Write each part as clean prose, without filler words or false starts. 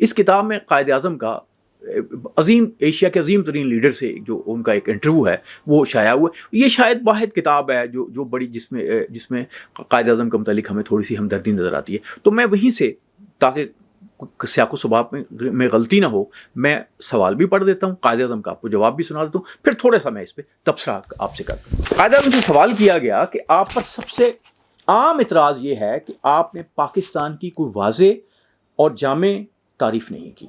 اس کتاب میں قائد اعظم کا عظیم ایشیا کے عظیم ترین لیڈر سے جو ان کا ایک انٹرویو ہے وہ شائع ہوا. یہ شاید واحد کتاب ہے جو بڑی جس میں قائد اعظم کے متعلق ہمیں تھوڑی سی ہمدردی نظر آتی ہے. تو میں وہیں سے تاکہ سیاق و سباق میں غلطی نہ ہو میں سوال بھی پڑھ دیتا ہوں, قائد اعظم کا آپ کو جواب بھی سنا دیتا ہوں, پھر تھوڑا سا میں اس پہ تبصرہ آپ سے کرتا ہوں. قائد اعظم سے سوال کیا گیا کہ آپ پر سب سے عام اعتراض یہ ہے کہ آپ نے پاکستان کی کوئی واضح اور جامع تعریف نہیں کی.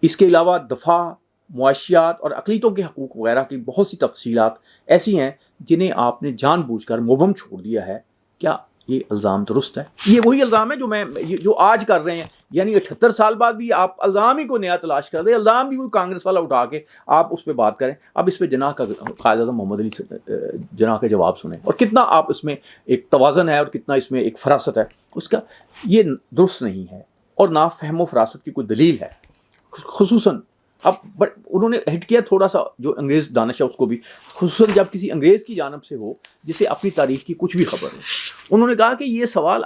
اس کے علاوہ دفاع, معاشیات اور اقلیتوں کے حقوق وغیرہ کی بہت سی تفصیلات ایسی ہیں جنہیں آپ نے جان بوجھ کر مبہم چھوڑ دیا ہے. کیا یہ الزام درست ہے؟ یہ وہی الزام ہے جو آج کر رہے ہیں, یعنی 78 سال بعد بھی آپ الزام ہی کو نیا تلاش کر رہے ہیں. الزام بھی کوئی کانگریس والا اٹھا کے آپ اس پہ بات کریں. اب اس پہ جناح کا قائد اعظم محمد علی جناح کا جواب سنیں, اور کتنا آپ اس میں ایک توازن ہے اور کتنا اس میں ایک فراست ہے اس کا. یہ درست نہیں ہے اور نہ فہم و فراست کی کوئی دلیل ہے. خصوصاً اب انہوں نے ہٹ کیا تھوڑا سا جو انگریز دانش ہے اس کو بھی, خصوصاً جب کسی انگریز کی جانب سے ہو جسے اپنی تاریخ کی کچھ بھی خبر ہو. انہوں نے کہا کہ یہ سوال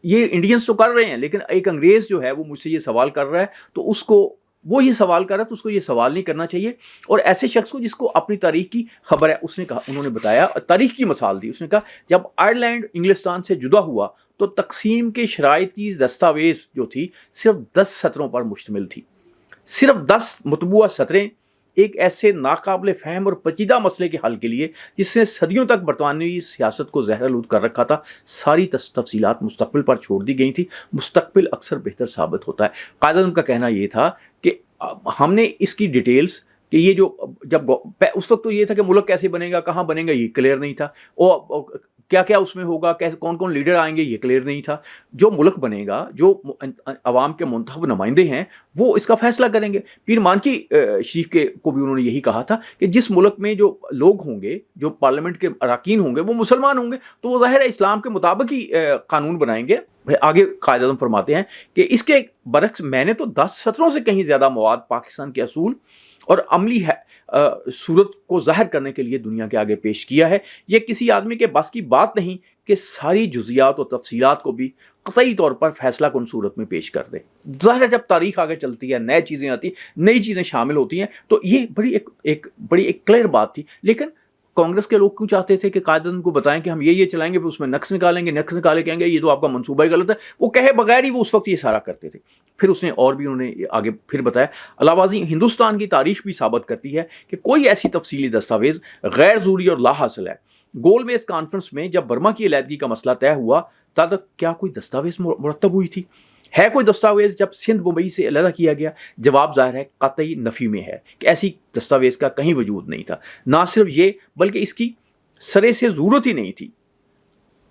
یہ انڈینس تو کر رہے ہیں, لیکن ایک انگریز جو ہے وہ مجھ سے یہ سوال کر رہا ہے تو اس کو وہ یہ سوال کر رہا ہے تو اس کو یہ سوال نہیں کرنا چاہیے. اور ایسے شخص کو جس کو اپنی تاریخ کی خبر ہے, اس نے کہا, انہوں نے بتایا تاریخ کی مثال دی. اس نے کہا جب آئرلینڈ انگلستان سے جدا ہوا تو تقسیم کے شرائط کی دستاویز جو تھی صرف 10 سطروں پر مشتمل تھی. صرف 10 مطبوعہ سطریں ایک ایسے ناقابل فہم اور پیچیدہ مسئلے کے حل کے لیے جس نے صدیوں تک برطانوی سیاست کو زہر آلود کر رکھا تھا. ساری تفصیلات مستقبل پر چھوڑ دی گئی تھی. مستقبل اکثر بہتر ثابت ہوتا ہے. قائد اعظم کا کہنا یہ تھا کہ ہم نے اس کی ڈیٹیلز کہ یہ جو جب اس وقت تو یہ تھا کہ ملک کیسے بنے گا, کہاں بنے گا, یہ کلیئر نہیں تھا. اور کیا کیا اس میں ہوگا, کیسے کون کون لیڈر آئیں گے, یہ کلیئر نہیں تھا. جو ملک بنے گا, جو عوام کے منتخب نمائندے ہیں وہ اس کا فیصلہ کریں گے. پیر مانکی شریف کو بھی انہوں نے یہی کہا تھا کہ جس ملک میں جو لوگ ہوں گے, جو پارلیمنٹ کے اراکین ہوں گے وہ مسلمان ہوں گے تو وہ ظاہر ہے اسلام کے مطابق ہی قانون بنائیں گے. آگے قائد اعظم فرماتے ہیں کہ اس کے برعکس میں نے تو 10 سطروں سے کہیں زیادہ مواد پاکستان کے اصول اور عملی صورت کو ظاہر کرنے کے لیے دنیا کے آگے پیش کیا ہے. یہ کسی آدمی کے بس کی بات نہیں کہ ساری جزیات اور تفصیلات کو بھی قطعی طور پر فیصلہ کن صورت میں پیش کر دے. ظاہر ہے جب تاریخ آگے چلتی ہے, نئے چیزیں آتی, نئی چیزیں شامل ہوتی ہیں, تو یہ بڑی ایک کلیئر بات تھی. لیکن کانگریس کے لوگ کیوں چاہتے تھے کہ قائد اعظم کو بتائیں کہ ہم یہ چلائیں گے, پھر اس میں نقص نکالیں گے, نقص نکالے کہیں گے یہ تو آپ کا منصوبہ ہی غلط ہے. وہ کہے بغیر ہی وہ اس وقت یہ سارا کرتے تھے. پھر اس نے اور بھی انہوں نے آگے پھر بتایا علاوازی ہندوستان کی تاریخ بھی ثابت کرتی ہے کہ کوئی ایسی تفصیلی دستاویز غیر ضروری اور لا حاصل ہے. گول میز کانفرنس میں جب برما کی علیحدگی کا مسئلہ طے ہوا تب تک کیا کوئی دستاویز مرتب ہوئی تھی؟ ہے کوئی دستاویز جب سندھ ممبئی سے علیحدہ کیا گیا؟ جواب ظاہر ہے قطعی نفی میں ہے کہ ایسی دستاویز کا کہیں وجود نہیں تھا. نہ صرف یہ بلکہ اس کی سرے سے ضرورت ہی نہیں تھی.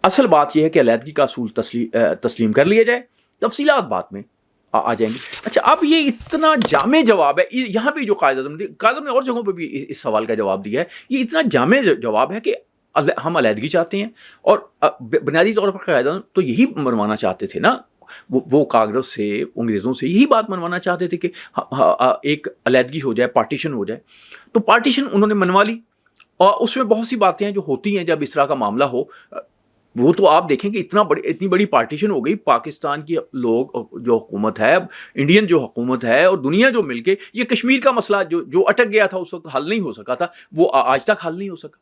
اصل بات یہ ہے کہ علیحدگی کا اصول تسلیم کر لیا جائے, تفصیلات بعد میں آ جائیں گے. اچھا, اب یہ اتنا جامع جواب ہے. یہاں پہ جو قائد اعظم نے اور جگہوں پہ بھی اس سوال کا جواب دیا ہے. یہ اتنا جامع جواب ہے کہ ہم علیحدگی چاہتے ہیں, اور بنیادی طور پر قائد اعظم تو یہی منوانا چاہتے تھے نا. وہ کانگریس سے, انگریزوں سے یہی بات منوانا چاہتے تھے کہ ایک علیحدگی ہو جائے, پارٹیشن ہو جائے. تو پارٹیشن انہوں نے منوا لی, اور اس میں بہت سی باتیں ہیں جو ہوتی ہیں جب اس طرح کا معاملہ ہو. وہ تو آپ دیکھیں کہ اتنی بڑی پارٹیشن ہو گئی. پاکستان کی لوگ جو حکومت ہے, انڈین جو حکومت ہے, اور دنیا جو مل کے یہ کشمیر کا مسئلہ جو اٹک گیا تھا اس وقت حل نہیں ہو سکا تھا, وہ آج تک حل نہیں ہو سکا.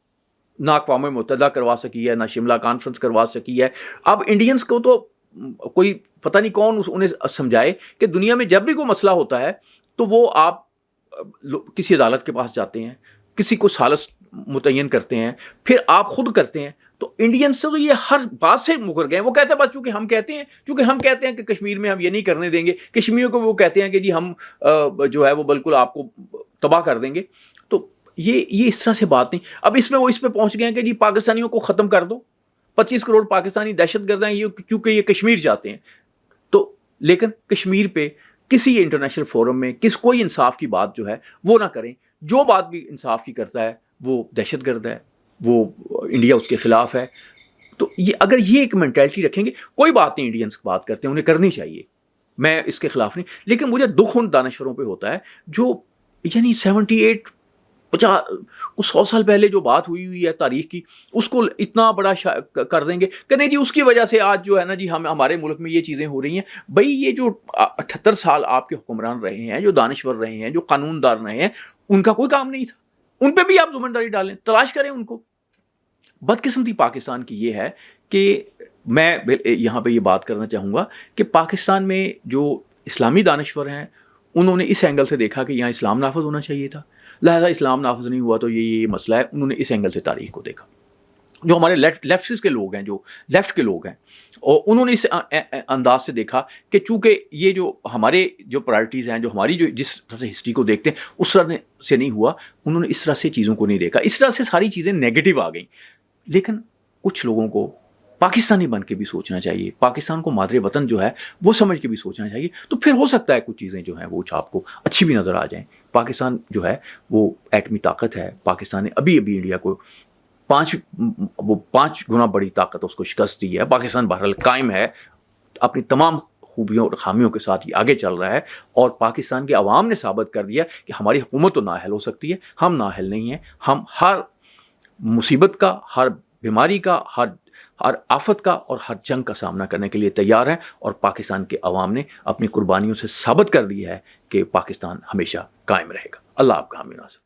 نہ اقوام متحدہ کروا سکی ہے, نہ شملہ کانفرنس کروا سکی ہے. اب انڈینس کو تو کوئی پتہ نہیں کون انہیں سمجھائے کہ دنیا میں جب بھی کوئی مسئلہ ہوتا ہے تو وہ آپ کسی عدالت کے پاس جاتے ہیں, کسی کو سالس متعین کرتے ہیں, پھر آپ خود کرتے ہیں. تو انڈینس سے تو یہ ہر بات سے مکر گئے. وہ کہتے ہیں بس چونکہ ہم کہتے ہیں کہ کشمیر میں ہم یہ نہیں کرنے دیں گے, کشمیر کو وہ کہتے ہیں کہ جی ہم جو ہے وہ بالکل آپ کو تباہ کر دیں گے. تو یہ اس طرح سے بات نہیں. اب اس پہ پہنچ گئے ہیں کہ جی پاکستانیوں کو ختم کر دو, 25 کروڑ پاکستانی دہشت گرد ہیں یہ کیونکہ یہ کشمیر چاہتے ہیں. تو لیکن کشمیر پہ کسی انٹرنیشنل فورم میں کوئی انصاف کی بات جو ہے وہ نہ کریں. جو بات بھی انصاف کی کرتا ہے وہ دہشت گرد ہے, وہ انڈیا اس کے خلاف ہے. تو اگر یہ ایک مینٹلٹی رکھیں گے, کوئی بات نہیں, انڈینس بات کرتے ہیں انہیں کرنی چاہیے, میں اس کے خلاف نہیں. لیکن مجھے دکھ ان دانشوروں پہ ہوتا ہے جو یعنی 78 50 وہ 100 سال پہلے جو بات ہوئی ہے تاریخ کی اس کو اتنا بڑا کر دیں گے کہ نہیں جی اس کی وجہ سے آج جو ہے نا جی ہمارے ملک میں یہ چیزیں ہو رہی ہیں۔ بھائی یہ جو 78 سال آپ کے حکمران رہے ہیں، جو دانشور رہے ہیں، جو قانون دار رہے ہیں، ان کا کوئی کام نہیں تھا، ان پہ بھی آپ ذمہ ڈالیں، تلاش کریں ان کو۔ بدقسمتی پاکستان کی یہ ہے کہ میں یہاں پہ یہ بات کرنا چاہوں گا کہ پاکستان میں جو اسلامی دانشور ہیں انہوں نے اس اینگل سے دیکھا کہ یہاں اسلام نافذ ہونا چاہیے تھا، لہذا اسلام نافذ نہیں ہوا تو یہ مسئلہ ہے، انہوں نے اس اینگل سے تاریخ کو دیکھا۔ جو ہمارے لیفٹ کے لوگ ہیں، جو لیفٹ کے لوگ ہیں، اور انہوں نے اس انداز سے دیکھا کہ چونکہ یہ جو ہمارے جو پرائرٹیز ہیں، جو ہماری جو جس طرح سے ہسٹری کو دیکھتے ہیں اس طرح سے نہیں ہوا، انہوں نے اس طرح سے چیزوں کو نہیں دیکھا، اس طرح سے ساری چیزیں نیگیٹو آ گئیں۔ لیکن کچھ لوگوں کو پاکستانی بن کے بھی سوچنا چاہیے، پاکستان کو مادر وطن جو ہے وہ سمجھ کے بھی سوچنا چاہیے، تو پھر ہو سکتا ہے کچھ چیزیں جو ہیں وہ آپ کو اچھی بھی نظر آ جائیں۔ پاکستان جو ہے وہ ایٹمی طاقت ہے، پاکستان نے ابھی انڈیا کو 5 گنا بڑی طاقت اس کو شکست دی ہے۔ پاکستان بہرحال قائم ہے، اپنی تمام خوبیوں اور خامیوں کے ساتھ یہ آگے چل رہا ہے، اور پاکستان کے عوام نے ثابت کر دیا کہ ہماری حکومت تو نااہل ہو سکتی ہے، ہم نااہل نہیں ہیں، ہم ہر مصیبت کا، ہر بیماری کا، ہر آفت کا اور ہر جنگ کا سامنا کرنے کے لیے تیار ہیں، اور پاکستان کے عوام نے اپنی قربانیوں سے ثابت کر دیا ہے کہ پاکستان ہمیشہ قائم رہے گا۔ اللہ آپ کا حامی ناصر۔